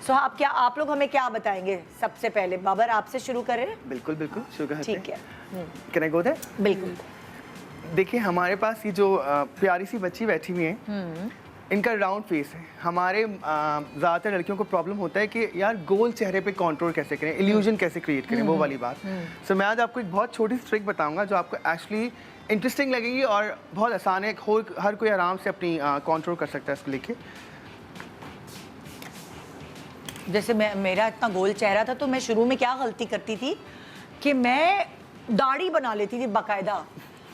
सो आप लोग हमें क्या बताएंगे सबसे पहले? बाबर, आपसे शुरू करें? बिल्कुल बिल्कुल शुरू करते हैं। ठीक है, कैन आई गो देयर? बिल्कुल। देखिए हमारे पास ये जो प्यारी सी बच्ची बैठी हुई है, इनका राउंड फेस है। हमारे ज़्यादातर लड़कियों को प्रॉब्लम होता है कि यार गोल चेहरे पे कंट्रोल कैसे करें, इल्यूजन कैसे क्रिएट करें, वो वाली बात। सो मैं आज आपको एक बहुत छोटी सी ट्रिक बताऊंगा जो आपको एक्चुअली इंटरेस्टिंग लगेगी और बहुत आसान है, हर कोई आराम से अपनी कंट्रोल कर सकता है इसको लेके। जैसे मेरा इतना गोल चेहरा था तो मैं शुरू में क्या गलती करती थी कि मैं दाढ़ी बना लेती थी बाकायदा।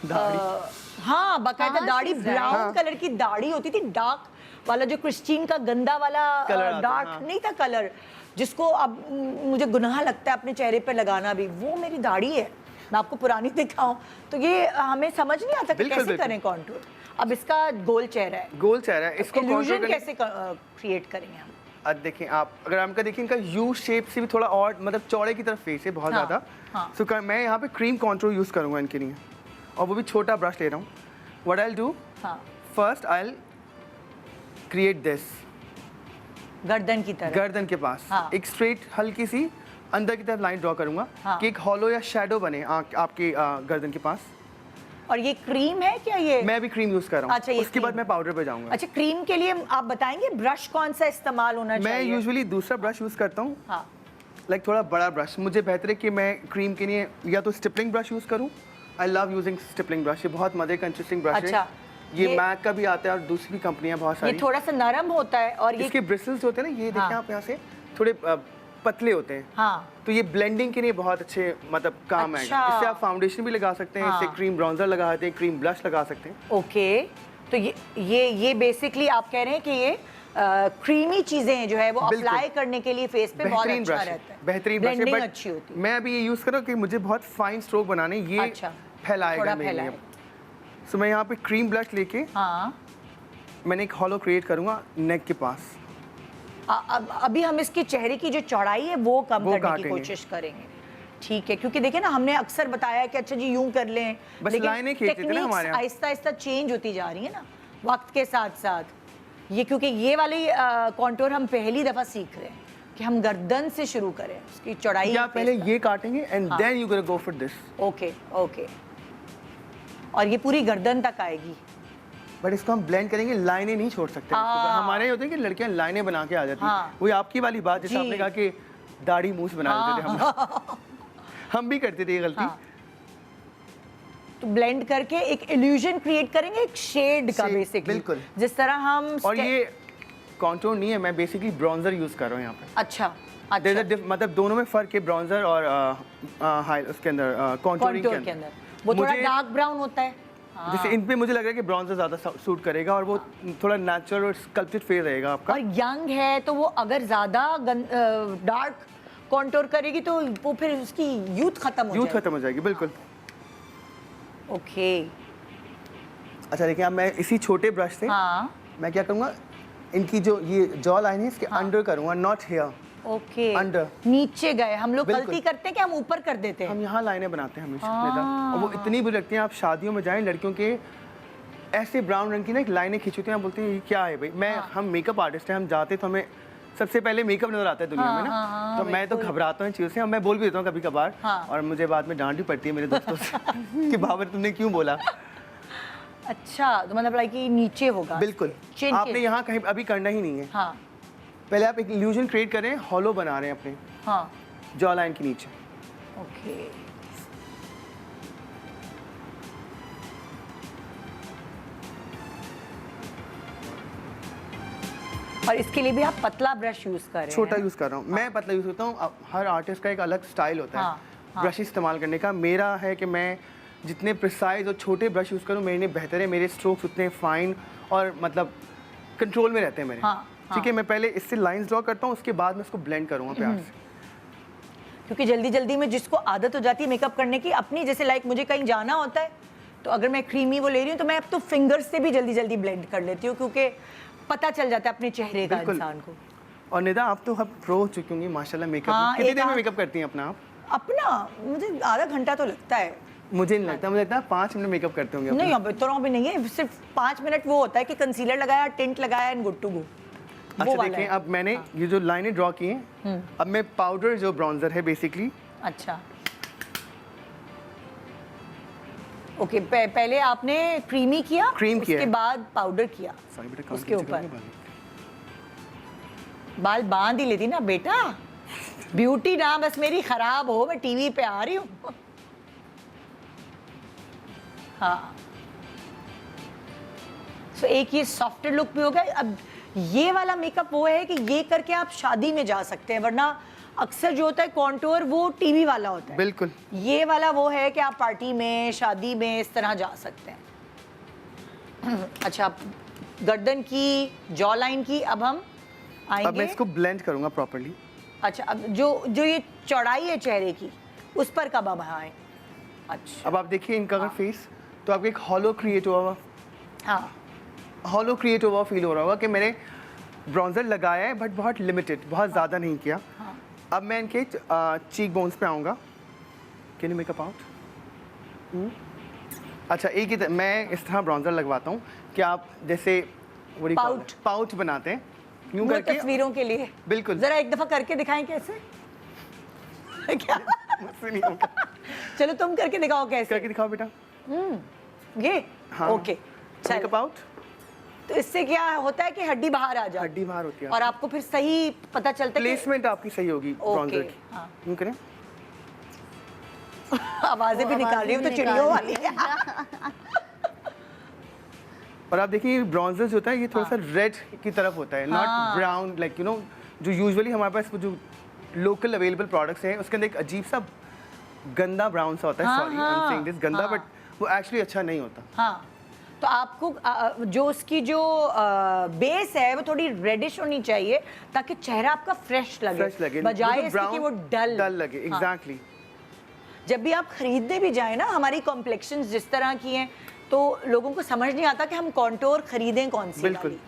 हाँ, बाकायदा दाढ़ी, ब्राउन कलर की दाढ़ी होती थी, डार्क वाला, जो क्रिस्टीन का गंदा वाला डार्क नहीं था कलर, जिसको अब मुझे गुनाह लगता है अपने चेहरे पे लगाना भी। वो मेरी दाढ़ी है, मैं आपको पुरानी दिखाऊं तो ये हमें समझ नहीं आता कि कैसे करें कंटूर। अब इसका गोल चेहरा है, गोल चेहरा है, इसको इल्यूजन कैसे क्रिएट करेंगे हम? अब देखें आप, अगर आपका देखिए इनका यू शेप से भी थोड़ा और मतलब चौड़े की तरफ फेस है बहुत ज़्यादा। सो मैं यहाँ पे क्रीम कंटूर यूज़ करूँगा इनके लिए, और वो भी छोटा ब्रश ले रहा हूँ। What I will do, first I will create this, गर्दन की तरफ, गर्दन के पास एक स्ट्रेट हल्की सी अंदर की तरफ लाइन ड्रॉ करूँगा कि एक हॉलो या शैडो बने आपके गर्दन के पास। और ये क्रीम है क्या? ये मैं भी क्रीम यूज कर रहा हूँ। अच्छा, उसके बाद मैं पाउडर पे जाऊंगा। अच्छा, क्रीम के लिए आप बताएंगे ब्रश कौन सा इस्तेमाल होना चाहिए? मैं यूजुअली दूसरा ब्रश यूज करता हूँ, लाइक थोड़ा बड़ा ब्रश। मुझे बेहतर है कि मैं क्रीम के लिए या तो स्टिपलिंग ब्रश यूज करूँ। I love using stippling brush, ये बहुत मजे का इंटरेस्टिंग ब्रश है। ये मैक का भी आता है और दूसरी भी कंपनियां बहुत सारी। ये थोड़ा सा नरम होता है और ये इसके ब्रिसल्स होते हैं ना, ये देखिए आप यहाँ से थोड़े पतले होते हैं। हाँ, तो ये ब्लेंडिंग के लिए बहुत अच्छे मतलब काम आएगा। इससे आप फाउंडेशन भी लगा सकते हैं, इससे क्रीम ब्राउन्जर लगा सकते हैं, क्रीम ब्लश लगा सकते हैं। ओके, तो ये बेसिकली आप कह रहे हैं कि ये क्रीमी चीजें जो है वो अप्लाई करने के लिए फेस पे बहुत अच्छा रहता है, बेहतरीन ब्लेंडिंग अच्छी होती है। मैं अभी ये यूज कर रहा हूँ कि मुझे बहुत फाइन स्ट्रोक बनाने, ये फैलाएगा मेरे लिए। सो मैं यहाँ पे क्रीम ब्लश लेके मैंने एक हॉलो क्रिएट करूँगा नेक के पास। अभी हम इसके चेहरे की जो चौड़ाई है वो कम करने की कोशिश करेंगे, ठीक है? क्योंकि देखिए ना, हमने अक्सर बताया कि अच्छा जी यूं कर लें, लेकिन टेक्निक्स आहिस्ता आहिस्ता चेंज होती जा रही है ना वक्त के साथ साथ। ये क्योंकि ये वाली कॉन्टूर हम पहली दफा सीख रहे हैं कि हम गर्दन से शुरू करें, उसकी चौड़ाई या पहले ये काटेंगे and then you gonna go for this. Okay okay, और ये पूरी गर्दन तक आएगी। बट इसको हम ब्लेंड करेंगे, लाइनें नहीं छोड़ सकते। हमारे होते हैं कि लड़कियां लाइनें बना के आ जाती हैं। वही आपकी वाली बात, जैसे आपने कहा कि दाढ़ी मूछ बना देते थे हम। हम भी करते थे ये गलती। तो ब्लेंड करके एक इल्यूजन क्रिएट करेंगे, एक शेड का बेसिकली, बिल्कुल जिस तरह हम। और ये कंटूर नहीं है, मैं बेसिकली ब्राउन्जर यूज कर रहा हूँ यहाँ पे। अच्छा, मतलब दोनों में फर्क है, ब्राउन्जर और उसके अंदर कंटूरिंग के अंदर वो थोड़ा डार्क ब्राउन होता है। जैसे इन पे मुझे लग रहा है कि ब्राउन्जर ज्यादा सूट करेगा और वो थोड़ा नेचुरल और स्कल्प्टेड फेस रहेगा आपका। और यंग है तो वो अगर ज्यादा डार्क कंटूर करेगी तो वो फिर उसकी यूथ खत्म हो जाएगी। बिल्कुल। ओके, अच्छा देखिए, अब मैं इसी छोटे ब्रश से मैं क्या करूँगा, इनकी जो ये जॉ लाइन है इसके अंडर करूँगा, नॉट हियर। ओके, अंडर नीचे गए। हम लोग गलती करते हैं कि हम ऊपर कर देते हैं, हम यहाँ लाइनें बनाते हैं हमेशा। और वो इतनी बुरी लगती हैं, आप शादियों में जाएं लड़कियों के ऐसे ब्राउन रंग की ना लाइनें खींचती हैं, आप बोलते हैं ये क्या है भाई। हम मेकअप आर्टिस्ट हैं, हम जाते तो हमें सबसे पहले मेकअप नजर आता है दुनिया में ना। तो मैं तो घबराता हूँ चीज़ों से, मैं बोल भी देता हूँ कभी कभार, और मुझे बाद में डांट भी पड़ती है मेरे दोस्तों से कि बाबर तुमने क्यों बोला। अच्छा, तो मतलब लाइक नीचे होगा। बिल्कुल, आपने यहाँ कहीं अभी करना ही नहीं है। पहले आप एक इल्यूजन क्रिएट करें, हॉलो बना रहे हैं अपने जॉ लाइन के नीचे। ओके, और इसके लिए भी आप पतला ब्रश यूज कर रहे हैं? छोटा यूज कर रहा हूँ। मैं पतला यूज करता हूँ। हर आर्टिस्ट का एक अलग स्टाइल होता है ब्रश इस्तेमाल करने का। मेरा है कि मैं जितने प्रिसाइज और छोटे ब्रश यूज करूँ मेरे लिए बेहतर है। मेरे स्ट्रोक्स उतने फाइन और मतलब कंट्रोल में रहते हैं मेरे। ठीक है, मैं पहले इससे लाइंस ड्रॉ करता हूँ, उसके बाद मैं इसको ब्लेंड करूँगा प्यार से। क्योंकि जल्दी जल्दी में जिसको आदत हो जाती है मेकअप करने की अपनी, जैसे लाइक मुझे कहीं जाना होता है तो अगर मैं क्रीमी वो ले रही हूँ तो मैं अब तो फिंगर्स से भी जल्दी जल्दी ब्लेंड कर लेती हूँ, क्योंकि पता चल जाता है अपने चेहरे का इंसान को। और निदा, आप तो अब प्रो हो चुकी होंगी माशाल्लाह मेकअप में। कितनी देर में मेकअप करती हैं अपना आप? अपना मुझे आधा घंटा तो लगता है। मुझे नहीं लगता, मुझे लगता है 5 मिनट मेकअप करते होंगे। नहीं, अब इतना भी नहीं है, सिर्फ 5 मिनट वो होता है कि कंसीलर लगाया, टिंट लगाया एंड गुड टू गो। वो अच्छा वाला देखें, है। अब मैंने ये जो लाइनें ड्रॉ की हैं, अब मैं पाउडर जो ब्रॉन्जर है बेसिकली, अच्छा ओके, पहले आपने क्रीमी किया, क्रीम किया उसके है। बाद पाउडर किया सॉरी बेटा, कान उसके नीचे ऊपर। करोगे बाल बांध ही लेती ना बेटा, ब्यूटी ना बस मेरी खराब हो, मैं टीवी पे आ रही हूँ। हाँ, तो एक ये सॉफ्ट लुक भी हो गया। अब ये वाला मेकअप वो है कि ये करके आप शादी में जा सकते हैं, वरना अक्सर जो होता है कॉन्टूर वो टीवी वाला होता है। बिल्कुल। ये वाला वो है कि आप पार्टी में, शादी में इस तरह जा सकते हैं। अच्छा, गर्दन की, जॉ लाइन की, अब हम आएंगे। अब मैं इसको ब्लेंड करूंगा प्रॉपर्ली। अच्छा, अब जो ये चौड़ाई है चेहरे की, उस पर कब हम आए? अच्छा, अब आप देखिए इनका अगर फेस, तो आपको एक हॉलो क्रिएट हुआ, हाँ हॉलो क्रिएट हुआ फील हो रहा होगा कि मैंने ब्रॉन्जर लगाया है बट बहुत लिमिटेड, बहुत ज़्यादा नहीं किया। हाँ। अब मैं इनके चीक बोन्स पे आऊँगा। Can you makeup out? अच्छा, एक ही मैं इस तरह ब्रॉन्जर लगवाता हूँ कि आप जैसे पाउच बनाते हैं यूँ वो करके। तस्वीरों के लिए बिल्कुल। जरा एक दफा करके दिखाएं कैसे? क्या? मुझसे नहीं होगा। चलो तुम करके दिखाओ कैसे। करके दिखाओ बेटा। ये हाँ। ओके, मेकअप चलो। आउट। तो इससे क्या होता है कि हड्डी बाहर आ जाती हड्डी बाहर होती है और आपको फिर सही पता चलता है कि प्लेसमेंट आपकी सही होगी ब्रॉन्जर ओके, की। हाँ। यूँ करें। आवाजें भी निकाल रही हूँ तो चिड़ियों वाली है। और आप देखिए ब्रॉन्जर जो होता है ये थोड़ा सा रेड की तरफ होता है, not brown, like you know जो यूजुअली हमारे पास जो लोकल अवेलेबल प्रोडक्ट्स हैं उसके अंदर एक अजीब सा गंदा ब्राउन सा होता है। Sorry I am saying this गंदा, बट वो एक्चुअली अच्छा नहीं होता। हाँ, तो आपको जो उसकी जो बेस है वो थोड़ी रेडिश होनी चाहिए ताकि चेहरा आपका फ्रेश लगे, बजाय इसके कि वो डल लगे। एग्जैक्टली। जब भी आप खरीदने भी जाएं ना, हमारी कॉम्प्लेक्शंस जिस तरह की हैं तो लोगों को समझ नहीं आता कि हम कॉन्टोर खरीदें कौन सी बिल्कुल। वाली।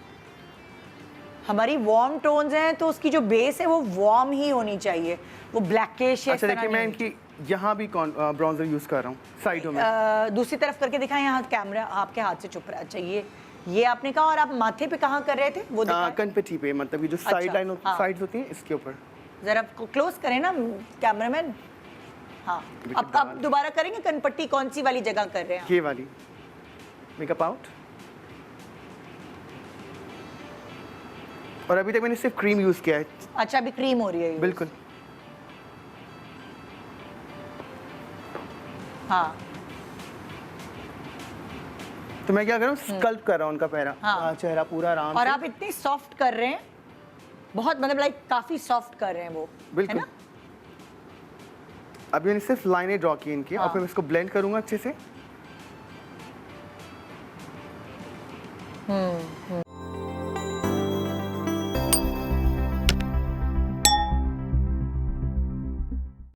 हमारी वार्म टोन्स हैं तो उसकी जो बेस है वो वार्म ही होनी चाहिए, वो ब्लैकिश है। अच्छा देखिए, मैं इनकी यहाँ भी ब्रॉन्जर यूज कर रहा हूँ साइडों में। दूसरी तरफ करके दिखाएं, यहाँ कैमरा आपके हाथ से चुप रहा। अच्छा, ये आपने कहा, और आप माथे पे कहाँ कर रहे थे वो दिखाएं। कनपट्टी पे, मतलब ये जो साइड लाइन साइड्स होती हैं इसके ऊपर। जरा क्लोज करें ना कैमरामैन। हाँ, अब दोबारा करेंगे। कनपट्टी कौन सी वाली जगह कर रहे हैं? ये वाली। Makeup out. और अभी तक मैंने सिर्फ क्रीम यूज किया है। अच्छा, अभी क्रीम हो रही है। बिल्कुल। हाँ, तो मैं क्या कर रहा हूँ, स्कल्प कर रहा हूँ उनका चेहरा पूरा आराम और से। आप इतनी सॉफ्ट कर रहे हैं, बहुत मतलब लाइक काफी सॉफ्ट कर रहे हैं वो, बिल्कुल। है ना? अभी मैंने सिर्फ लाइनें ड्रॉ की इनकी, और फिर मैं इसको ब्लेंड करूंगा अच्छे से।